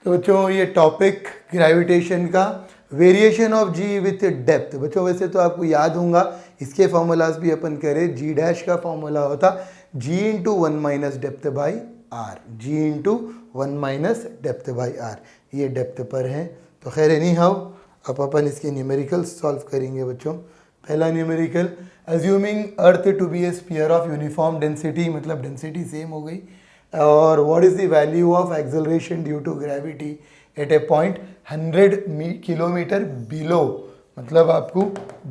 तो बच्चों ये टॉपिक ग्रेविटेशन का variation of g with depth. बच्चों वैसे तो आपको याद होगा, इसके फॉर्मूलाज भी अपन करें। जी डैश का फॉर्मूला होता G into one minus depth by R, ji into one minus depth by R. ये डेप्थ पर है। तो खैर एनी हाउ अब अपन इसके न्यूमेरिकल्स सॉल्व करेंगे बच्चों। पहला numerical, assuming earth to be a sphere of uniform density, मतलब डेंसिटी सेम हो गई, और what is the value of acceleration due to gravity at a point 100 kilometre below, मतलब आपको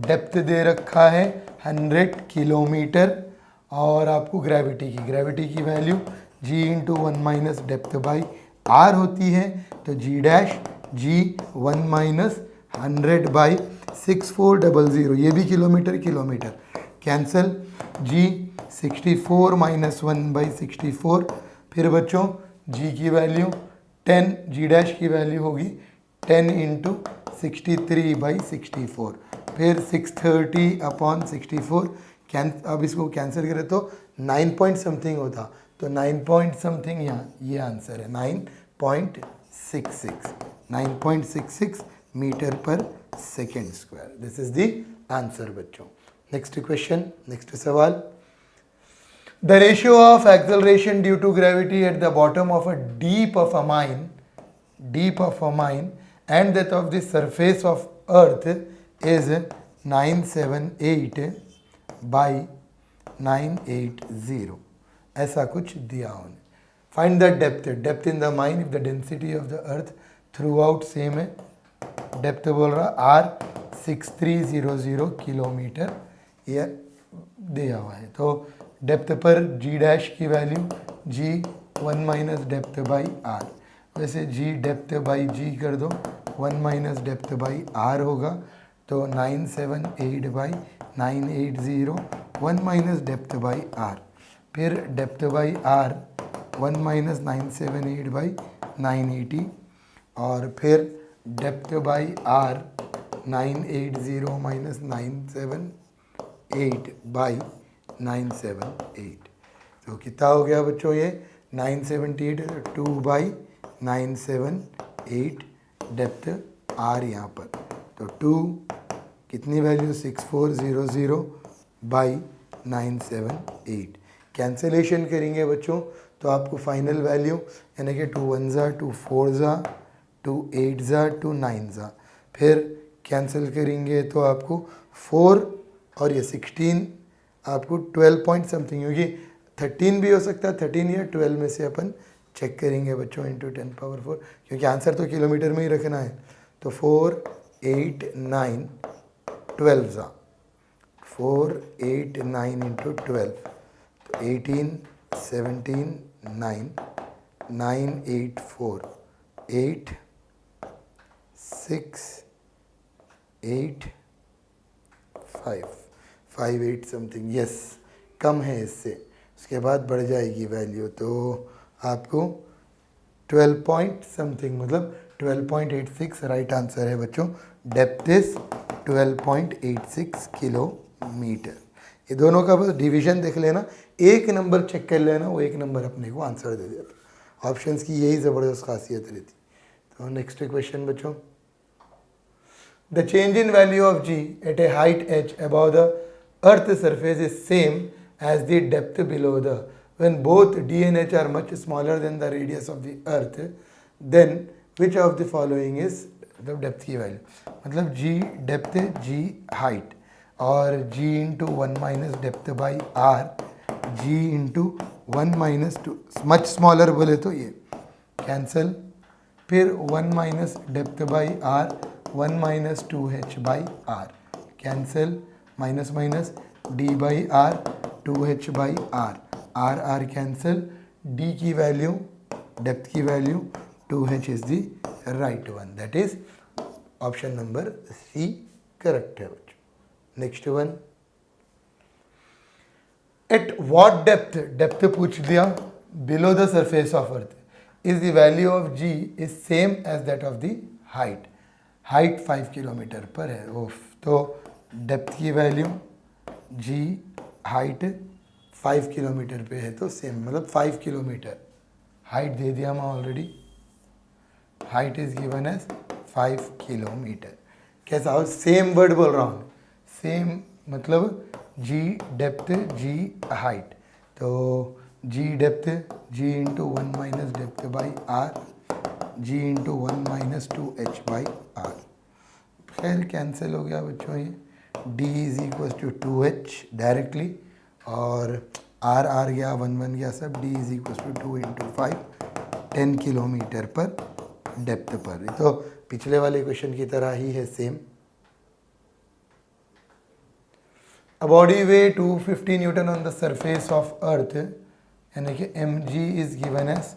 डेप्थ दे रखा है 100 किलोमीटर और आपको ग्रेविटी की value G into one minus depth by R होती है। तो G dash G one minus 100 by 6400, ये भी किलोमीटर कैंसल, जी 64 माइनस 1/64। फिर बच्चों जी की वैल्यू 10, जी डैश की वैल्यू होगी 10 इंटू 63/64, फिर 630 अपॉन 64। अब इसको कैंसिल करें तो 9 पॉइंट समथिंग होता, तो 9 पॉइंट समथिंग यहाँ ये आंसर है 9.66 मीटर पर second square. This is the answer बच्चों। नेक्स्ट क्वेश्चन, नेक्स्ट सवाल, the ratio of acceleration due to gravity at the bottom of a deep of a mine and that of the surface of earth is 978 by 980, ऐसा कुछ दिया उन्हें। Find the depth in the mine if the density of the earth through out same है। Depth बोल रहा are 6300 kilometre ये दिया हुआ है। तो डेप्थ पर जी डैश की value G one minus depth by R, वैसे जी डेप्थ बाई जी कर दो, one minus depth by R होगा, तो 978 by 980, one minus depth by R, फिर depth by R 1 minus 978 by 980, और फिर depth by R 980 minus 978 by 978। तो कितना हो गया बच्चों ये 978, 2 बाई 978 डेप्थ आर यहाँ पर, तो 2 कितनी वैल्यू 6400 बाई 978। कैंसिलेशन करेंगे बच्चों तो आपको फाइनल वैल्यू यानी कि 2 1 ज़ा 2 4 ज़ा 2 8 ज़ा 2 9 ज़ा, फिर कैंसिल करेंगे तो आपको 4 और ये 16 आपको 12 पॉइंट समथिंग, क्योंकि 13 भी हो सकता है, 13 या 12 में से अपन चेक करेंगे बच्चों इंटू 10 पावर 4, क्योंकि आंसर तो किलोमीटर में ही रखना है। तो 4 8 9 12 ज़ा 4 8 9 इंटू 12, तो 18 17 9 9 8 4 8 6 8 5 8 समथिंग, यस कम है इससे, उसके बाद बढ़ जाएगी वैल्यू, तो आपको 12 पॉइंट समथिंग मतलब 12.86 राइट आंसर है बच्चों। Depth is 12.86 kilometre. ये दोनों का बस डिवीजन देख लेना, एक नंबर चेक कर लेना, वो एक नंबर अपने को आंसर दे देता। ऑप्शंस की यही ज़बरदस्त खासियत रहती। तो नेक्स्ट क्वेश्चन बच्चों, the change in value of g at a height h above the earth surface is same as the depth below the, when both d and h are much smaller than the radius of the earth, then which of the following is, मतलब depth की value, मतलब g depth है, g height, और g into one minus depth by R, g into one minus two, much smaller बोले तो ये cancel, फिर 1 minus depth by R 1 minus 2h by R cancel, minus minus d by R 2h by R R cancel, d की value depth की value 2h is the right one, that is option number C correct है बच्चों। Next one, at what depth पूछ दिया below the surface of earth is the value of g is same as that of the height, height 5 kilometre पर है ओफ, तो depth की value g height 5 kilometre पे है तो सेम, मतलब 5 किलोमीटर हाइट दे दिया मैं already, height is given as 5 kilometre. कैसा और सेम वर्ड बोल रहा हूँ, सेम मतलब जी डेप्थ जी हाइट, तो g depth g into 1 minus depth by R, ji into 1 minus 2h by R. खैर कैंसिल हो गया बच्चों ये, d is equal to 2h directly, और r आर गया 1 1 गया सब, d is equal to 2 into 5, 10 kilometre पर डेप्थ पर। तो पिछले वाले क्वेश्चन की तरह ही है same. A body weigh 250 Newton on the surface of earth, यानी कि mg is given as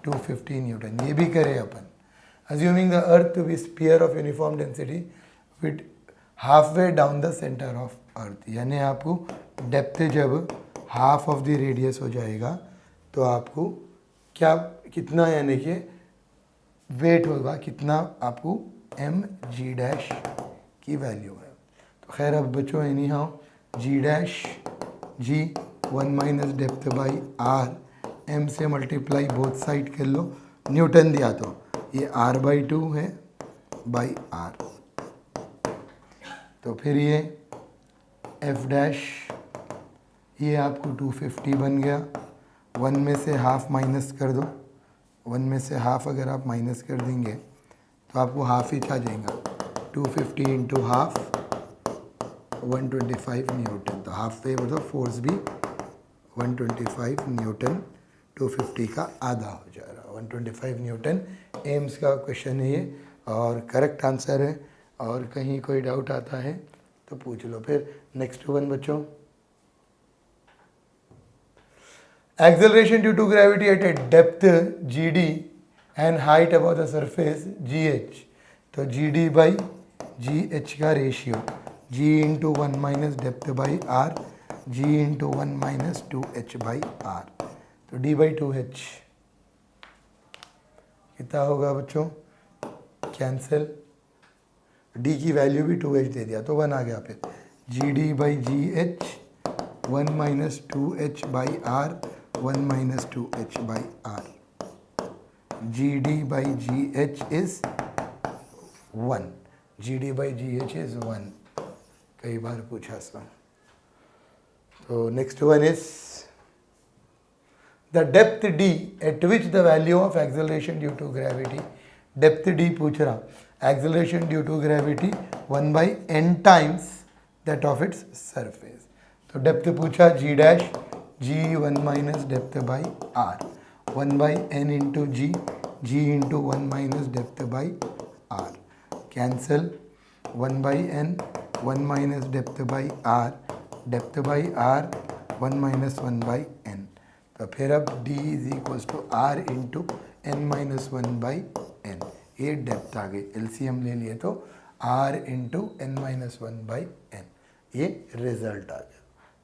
250 Newton। ये भी करें अपन। Assuming the earth to be sphere of uniform density with halfway down the center of earth, यानी आपको depth जब half of the radius हो जाएगा तो आपको क्या कितना यानी कि वेट होगा, कितना आपको एम जी डैश की वैल्यू है। तो खैर अब बच्चों anyhow g dash g 1 minus depth by R, M से मल्टीप्लाई बोथ साइड कर लो, न्यूटन दिया तो ये r बाई 2 है बाई आर, तो फिर ये एफ डैश ये आपको 250 बन गया, 1 में से हाफ माइनस कर दो, 1 में से हाफ अगर आप माइनस कर देंगे तो आपको हाफ ही आ जाएगा, 250 इंटू हाफ 125 न्यूटन, तो हाफ पे मतलब फोर्स भी 125 न्यूटन, 250 का आधा हो जा रहा, 125 न्यूटन। एम्स का क्वेश्चन है ये और करेक्ट आंसर है, और कहीं कोई डाउट आता है तो पूछ लो। फिर नेक्स्ट वन बच्चों, acceleration due to gravity at a depth g d and height about the surface g h, तो g d by g h का ratio g into 1 minus depth by R, g into 1 minus 2h by R, तो d by 2h कितना होगा बच्चों, cancel, d की value भी 2h दे दिया तो 1 आ गया, फिर g d by g h 1 minus 2h by R, 1 minus 2h by R, g d by g h is 1, g d by g h is 1, कई बार पूछा इसका। तो next one is the depth d at which the value of acceleration due to gravity, depth d पूछ रहा, acceleration due to gravity 1 by n times that of its surface, तो depth पूछा g dash g 1 minus depth by R, 1 by N into g, g into 1 minus depth by R, cancel, 1 by N 1 minus depth by R, depth by R 1 minus 1 by N, तो फिर अब d is equal to R into N minus 1 by N, ये depth आ गई, LCM ले लिए तो r into N minus 1 by N, ये रिजल्ट आ गया।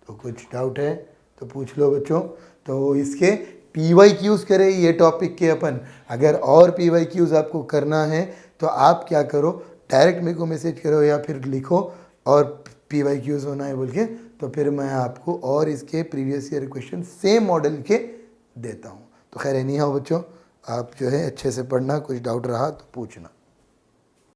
तो कुछ डाउट है तो पूछ लो बच्चों। तो इसके PYQs करें ये टॉपिक के अपन, अगर और PYQs आपको करना है तो आप क्या करो, डायरेक्ट मेरे को मैसेज करो या फिर लिखो और PYQs होना है बोल के, तो फिर मैं आपको और इसके previous year question same model के देता हूँ। तो खैर एनी हाउ बच्चों, आप जो है अच्छे से पढ़ना, कुछ डाउट रहा तो पूछना।